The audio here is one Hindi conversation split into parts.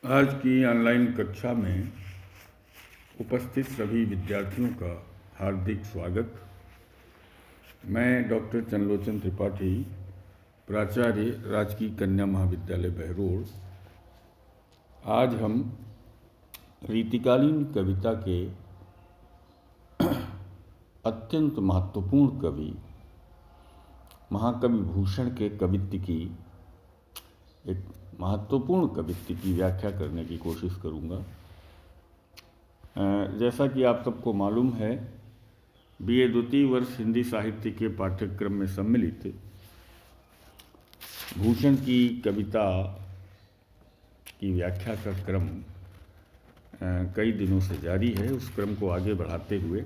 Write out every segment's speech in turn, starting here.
आज की ऑनलाइन कक्षा में उपस्थित सभी विद्यार्थियों का हार्दिक स्वागत। मैं डॉक्टर चंद्रलोचन त्रिपाठी, प्राचार्य राजकीय कन्या महाविद्यालय बहरोड। आज हम रीतिकालीन कविता के अत्यंत महत्वपूर्ण कवि महाकवि भूषण के कवित्व की एक महत्वपूर्ण कवित्व की व्याख्या करने की कोशिश करूँगा। जैसा कि आप सबको मालूम है, बीए द्वितीय वर्ष हिंदी साहित्य के पाठ्यक्रम में सम्मिलित भूषण की कविता की व्याख्या का क्रम कई दिनों से जारी है। उस क्रम को आगे बढ़ाते हुए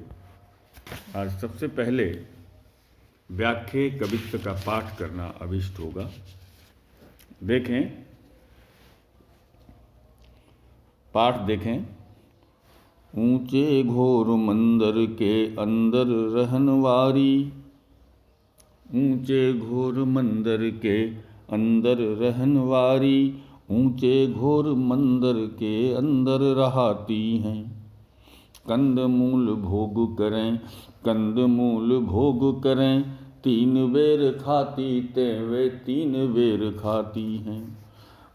आज सबसे पहले व्याख्या कवित्व का पाठ करना अभिष्ट होगा। देखें, पाठ देखें। ऊंचे घोर मंदिर के अंदर रहनवारी, ऊंचे घोर मंदिर के अंदर रहनवारी, ऊंचे घोर मंदिर के अंदर रहाती हैं। कंद मूल भोग करें, कंद मूल भोग करें, तीन बेर खाती ते वे तीन बेर खाती हैं।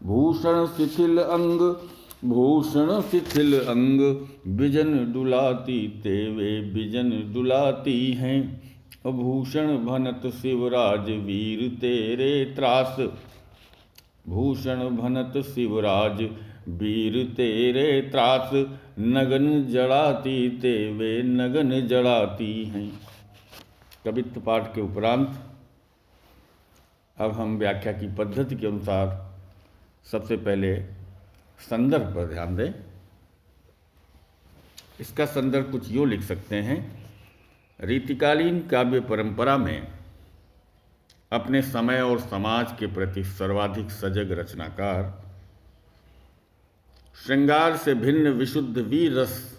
भूषण शिथिल अंग, भूषण शिथिल अंग, बिजन डुलाती ते वे बिजन डुलाती हैं। भूषण भनत शिवराज वीर तेरे त्रास, भूषण भनत शिवराज वीर तेरे त्रास, नगन जड़ाती ते वे नगन जड़ाती हैं। कवित्व पाठ के उपरांत अब हम व्याख्या की पद्धति के अनुसार सबसे पहले संदर्भ पर ध्यान दें। इसका संदर्भ कुछ यूँ लिख सकते हैं। रीतिकालीन काव्य परंपरा में अपने समय और समाज के प्रति सर्वाधिक सजग रचनाकार, श्रृंगार से भिन्न विशुद्ध वीर रस,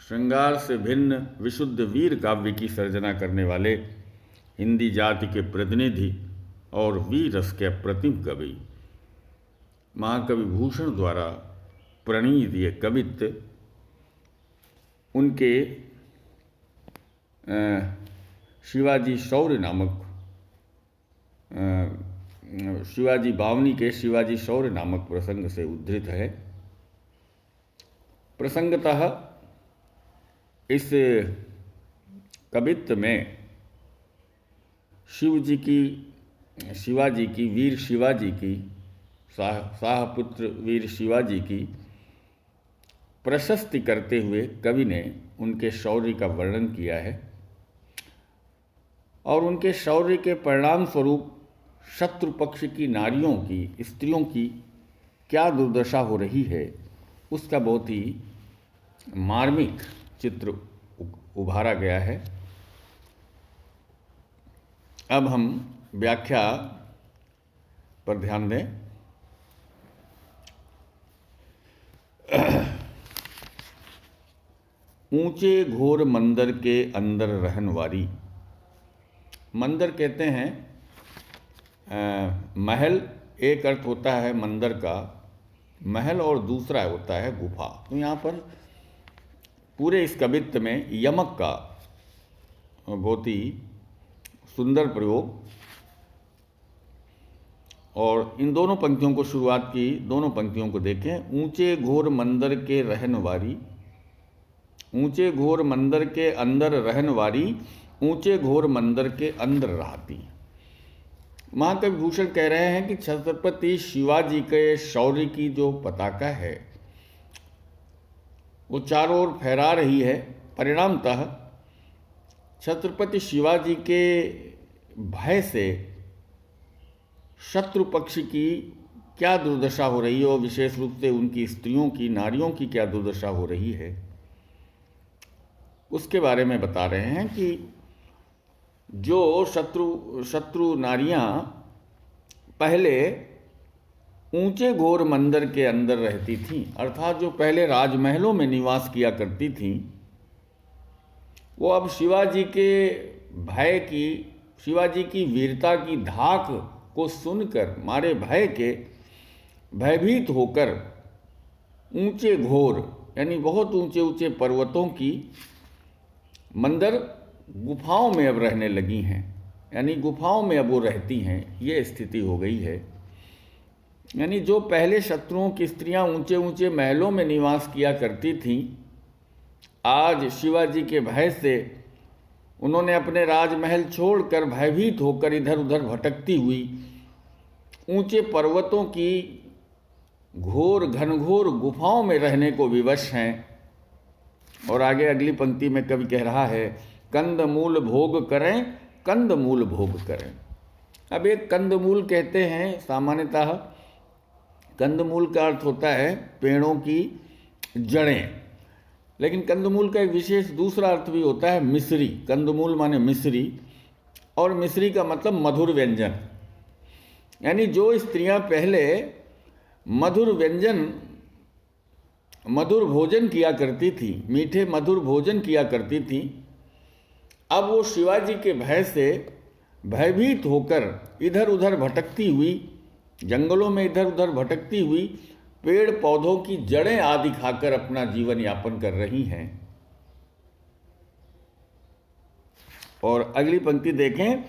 श्रृंगार से भिन्न विशुद्ध वीर काव्य की सर्जना करने वाले हिंदी जाति के प्रतिनिधि और वीर रस के अप्रतिम कवि महाकवि भूषण द्वारा प्रणीत ये कवित्व उनके शिवाजी शौर्य नामक शिवाजी बावनी के शिवाजी शौर्य नामक प्रसंग से उद्धृत है। प्रसंगतः इस कवित्व में शिवाजी की वीर शिवाजी की शाहपुत्र वीर शिवाजी की प्रशस्ति करते हुए कवि ने उनके शौर्य का वर्णन किया है और उनके शौर्य के परिणाम स्वरूप शत्रु पक्ष की नारियों की, स्त्रियों की क्या दुर्दशा हो रही है उसका बहुत ही मार्मिक चित्र उभारा गया है। अब हम व्याख्या पर ध्यान दें। ऊंचे घोर मंदिर के अंदर रहनवारी। मंदिर कहते हैं महल, एक अर्थ होता है मंदिर का महल और दूसरा होता है गुफा। तो यहाँ पर पूरे इस कवित्व में यमक का बहुत ही सुंदर प्रयोग, और इन दोनों पंक्तियों को शुरुआत की दोनों पंक्तियों को देखें। ऊंचे घोर मंदिर के रहनवारी, ऊंचे घोर मंदिर के अंदर रहनवारी, ऊंचे घोर मंदिर के अंदर रहती। महाकवि भूषण कह रहे हैं कि छत्रपति शिवाजी के शौर्य की जो पताका है वो चारों ओर फहरा रही है। परिणामतः छत्रपति शिवाजी के भय से शत्रु पक्ष की क्या दुर्दशा हो रही है और विशेष रूप से उनकी स्त्रियों की, नारियों की क्या दुर्दशा हो रही है उसके बारे में बता रहे हैं कि जो शत्रु नारियां पहले ऊंचे घोर मंदिर के अंदर रहती थीं, अर्थात जो पहले राजमहलों में निवास किया करती थीं, वो अब शिवाजी के भय की, शिवाजी की वीरता की धाक को सुनकर मारे भय के भयभीत होकर ऊंचे घोर यानी बहुत ऊंचे ऊंचे पर्वतों की मंदर गुफाओं में अब रहने लगी हैं, यानी गुफाओं में अब वो रहती हैं, ये स्थिति हो गई है। यानी जो पहले शत्रुओं की स्त्रियां ऊंचे ऊंचे महलों में निवास किया करती थीं, आज शिवाजी के भय से उन्होंने अपने राजमहल छोड़कर भयभीत होकर इधर उधर भटकती हुई ऊंचे पर्वतों की घोर घनघोर गुफाओं में रहने को विवश हैं। और आगे अगली पंक्ति में कवि कह रहा है, कंदमूल भोग करें, कंदमूल भोग करें। अब एक कंदमूल कहते हैं, सामान्यतः कंदमूल का अर्थ होता है पेड़ों की जड़ें, लेकिन कंदमूल का एक विशेष दूसरा अर्थ भी होता है मिश्री। कंदमूल माने मिश्री, और मिश्री का मतलब मधुर व्यंजन। यानी जो स्त्रियां पहले मधुर व्यंजन, मधुर भोजन किया करती थी, मीठे मधुर भोजन किया करती थी, अब वो शिवाजी के भय से भयभीत होकर इधर उधर भटकती हुई, जंगलों में इधर उधर भटकती हुई पेड़ पौधों की जड़ें आदि खाकर अपना जीवन यापन कर रही हैं। और अगली पंक्ति देखें,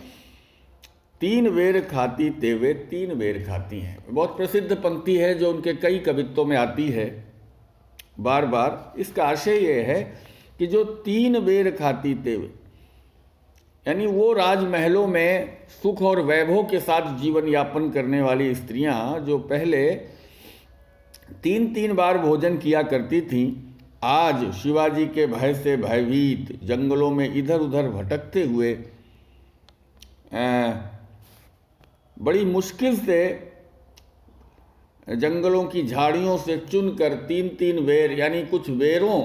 तीन बेर खाती तेवे तीन बेर खाती हैं। बहुत प्रसिद्ध पंक्ति है जो उनके कई कवित्वों में आती है बार बार। इसका आशय ये है कि जो तीन बेर खाती तेवे, यानी वो राजमहलों में सुख और वैभव के साथ जीवन यापन करने वाली स्त्रियां जो पहले तीन तीन बार भोजन किया करती थीं, आज शिवाजी के भय से भयभीत जंगलों में इधर उधर भटकते हुए बड़ी मुश्किल से जंगलों की झाड़ियों से चुनकर तीन तीन बेर यानी कुछ बेरों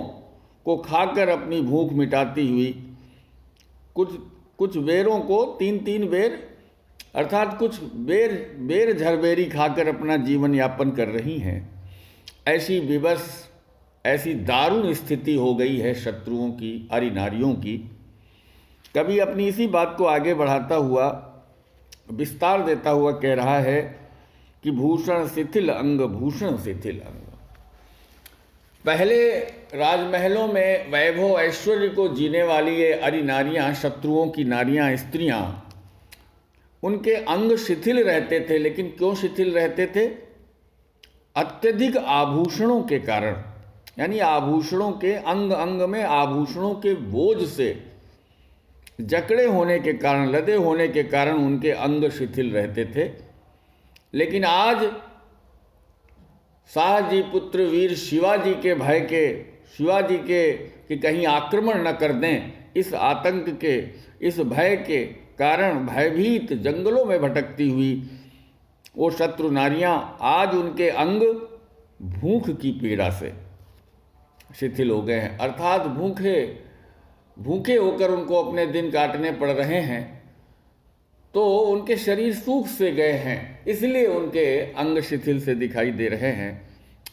को खाकर अपनी भूख मिटाती हुई, कुछ बेरों को तीन तीन बेर अर्थात कुछ बेर झरबेरी खाकर अपना जीवन यापन कर रही हैं। ऐसी विवश, ऐसी दारुण स्थिति हो गई है शत्रुओं की, अरि नारियों की। कभी अपनी इसी बात को आगे बढ़ाता हुआ, विस्तार देता हुआ कह रहा है कि भूषण शिथिल अंग, भूषण शिथिल अंग। पहले राजमहलों में वैभव ऐश्वर्य को जीने वाली ये अरि नारियां, शत्रुओं की नारियां, स्त्रियां, उनके अंग शिथिल रहते थे। लेकिन क्यों शिथिल रहते थे? अत्यधिक आभूषणों के कारण, यानी आभूषणों के अंग अंग में आभूषणों के बोझ से जकड़े होने के कारण, लदे होने के कारण उनके अंग शिथिल रहते थे। लेकिन आज शाहजी पुत्र वीर शिवाजी के भय के, शिवाजी के कि कहीं आक्रमण न कर दें, इस आतंक के, इस भय के कारण भयभीत जंगलों में भटकती हुई वो शत्रु नारियां आज उनके अंग भूख की पीड़ा से शिथिल हो गए हैं, अर्थात भूखे होकर उनको अपने दिन काटने पड़ रहे हैं। तो उनके शरीर सूख से गए हैं, इसलिए उनके अंग शिथिल से दिखाई दे रहे हैं।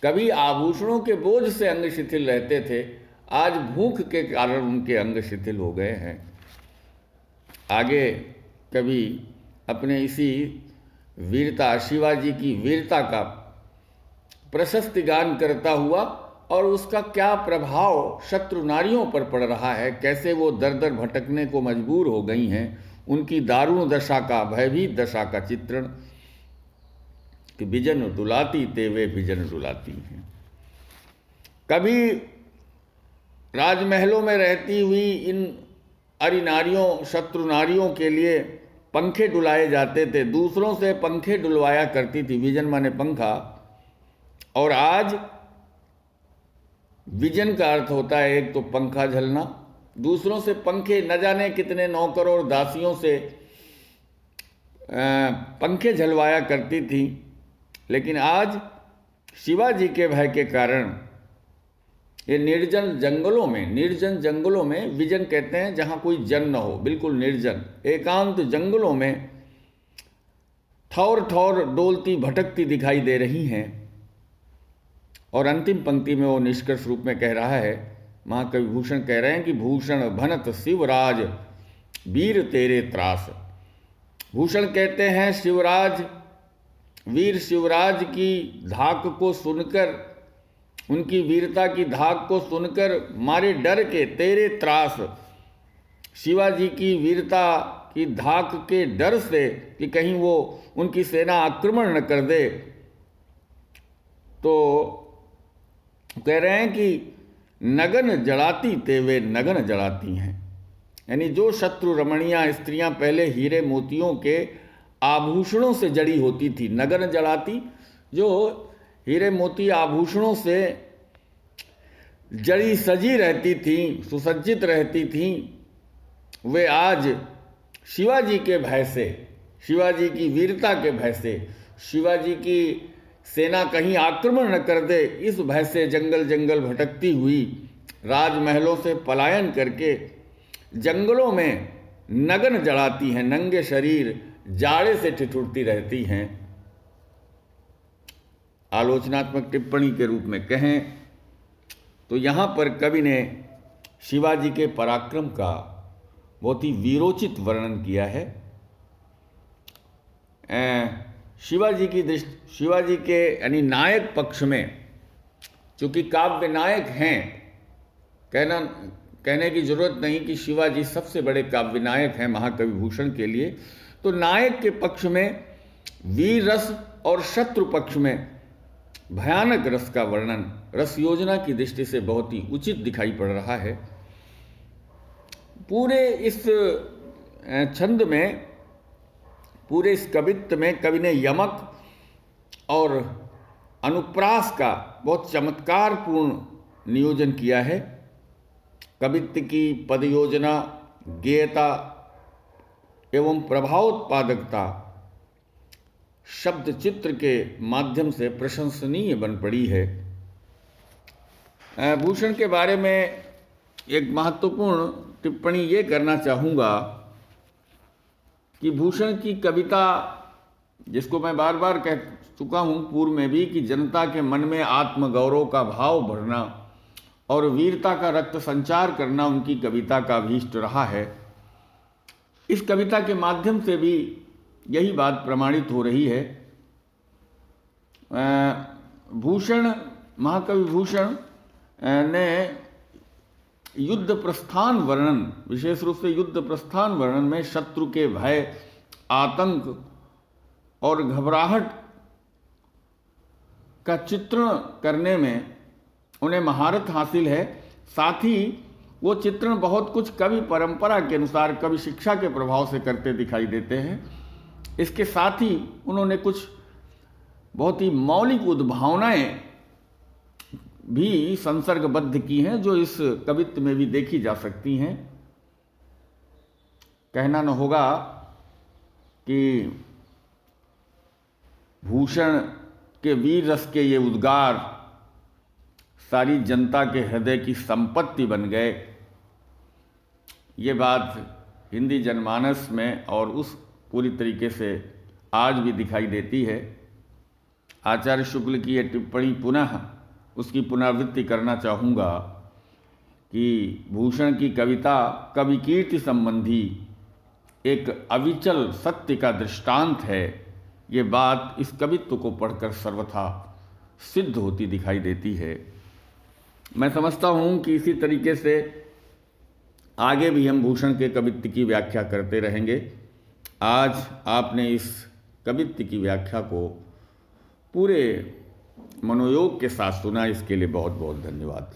कभी आभूषणों के बोझ से अंग शिथिल रहते थे, आज भूख के कारण उनके अंग शिथिल हो गए हैं। आगे कभी अपने इसी वीरता, शिवाजी की वीरता का प्रशस्ति गान करता हुआ और उसका क्या प्रभाव शत्रु नारियों पर पड़ रहा है, कैसे वो दर दर भटकने को मजबूर हो गई हैं, उनकी दारुण दशा का, भयभीत दशा का चित्रण कि बिजन डुलाती तेवे बिजन डुलाती हैं। कभी राजमहलों में रहती हुई इन अरि नारियों, शत्रु नारियों के लिए पंखे डुलाए जाते थे, दूसरों से पंखे डुलवाया करती थी। विजन माने पंखा, और आज विजन का अर्थ होता है एक तो पंखा झलना, दूसरों से पंखे, न जाने कितने नौकर और दासियों से पंखे झलवाया करती थी। लेकिन आज शिवाजी के भय के कारण ये निर्जन जंगलों में, विजन कहते हैं जहाँ कोई जन न हो, बिल्कुल निर्जन एकांत जंगलों में ठौर ठौर डोलती भटकती दिखाई दे रही हैं। और अंतिम पंक्ति में वो निष्कर्ष रूप में कह रहा है, महाकवि भूषण कह रहे हैं कि भूषण भनत शिवराज वीर तेरे त्रास। भूषण कहते हैं शिवराज वीर शिवराज की धाक को सुनकर, उनकी वीरता की धाक को सुनकर मारे डर के तेरे त्रास, शिवाजी की वीरता की धाक के डर से कि कहीं वो उनकी सेना आक्रमण न कर दे, तो कह रहे हैं कि नगन जड़ाती ते वे नगन जड़ाती हैं। यानी जो शत्रु रमणियाँ स्त्रियां पहले हीरे मोतियों के आभूषणों से जड़ी होती थी, नगन जड़ाती, जो हीरे मोती आभूषणों से जड़ी सजी रहती थीं, सुसज्जित रहती थीं, वे आज शिवाजी के भय से, शिवाजी की वीरता के भय से, शिवाजी की सेना कहीं आक्रमण न कर दे, इस भय से जंगल जंगल भटकती हुई, राजमहलों से पलायन करके जंगलों में नगन जड़ाती हैं, नंगे शरीर जाड़े से ठिठुरती रहती हैं। आलोचनात्मक टिप्पणी के रूप में कहें तो यहाँ पर कवि ने शिवाजी के पराक्रम का बहुत ही वीरोचित वर्णन किया है। शिवाजी की दृष्टि, शिवाजी के यानी नायक पक्ष में, चूँकि काव्य नायक हैं, कहने की जरूरत नहीं कि शिवाजी सबसे बड़े काव्य नायक हैं महाकवि भूषण के लिए, तो नायक के पक्ष में वीर रस और शत्रु पक्ष में भयानक रस का वर्णन रस योजना की दृष्टि से बहुत ही उचित दिखाई पड़ रहा है। पूरे इस छंद में, पूरे इस कवित्व में कवि ने यमक और अनुप्रास का बहुत चमत्कारपूर्ण नियोजन किया है। कवित्व की पद योजना, गेयता एवं प्रभावोत्पादकता शब्द चित्र के माध्यम से प्रशंसनीय बन पड़ी है। भूषण के बारे में एक महत्वपूर्ण टिप्पणी ये करना चाहूँगा कि भूषण की कविता, जिसको मैं बार बार कह चुका हूँ पूर्व में भी, कि जनता के मन में आत्मगौरव का भाव भरना और वीरता का रक्त संचार करना उनकी कविता का अभीष्ट रहा है। इस कविता के माध्यम से भी यही बात प्रमाणित हो रही है। भूषण, महाकवि भूषण ने युद्ध प्रस्थान वर्णन, विशेष रूप से युद्ध प्रस्थान वर्णन में शत्रु के भय, आतंक और घबराहट का चित्रण करने में उन्हें महारत हासिल है। साथ ही वो चित्रण बहुत कुछ कवि परंपरा के अनुसार, कवि शिक्षा के प्रभाव से करते दिखाई देते हैं। इसके साथ ही उन्होंने कुछ बहुत ही मौलिक उद्भावनाएं भी संसर्गबद्ध की हैं, जो इस कवित्व में भी देखी जा सकती हैं। कहना न होगा कि भूषण के वीर रस के ये उद्गार सारी जनता के हृदय की संपत्ति बन गए। ये बात हिंदी जनमानस में और उस पूरी तरीके से आज भी दिखाई देती है। आचार्य शुक्ल की ये टिप्पणी पुनः उसकी पुनरावृत्ति करना चाहूँगा कि भूषण की कविता कवि कीर्ति संबंधी एक अविचल सत्य का दृष्टांत है। ये बात इस कवित्व को पढ़कर सर्वथा सिद्ध होती दिखाई देती है। मैं समझता हूँ कि इसी तरीके से आगे भी हम भूषण के कवित्व की व्याख्या करते रहेंगे। आज आपने इस कवित्व की व्याख्या को पूरे मनोयोग के साथ सुना, इसके लिए बहुत बहुत धन्यवाद।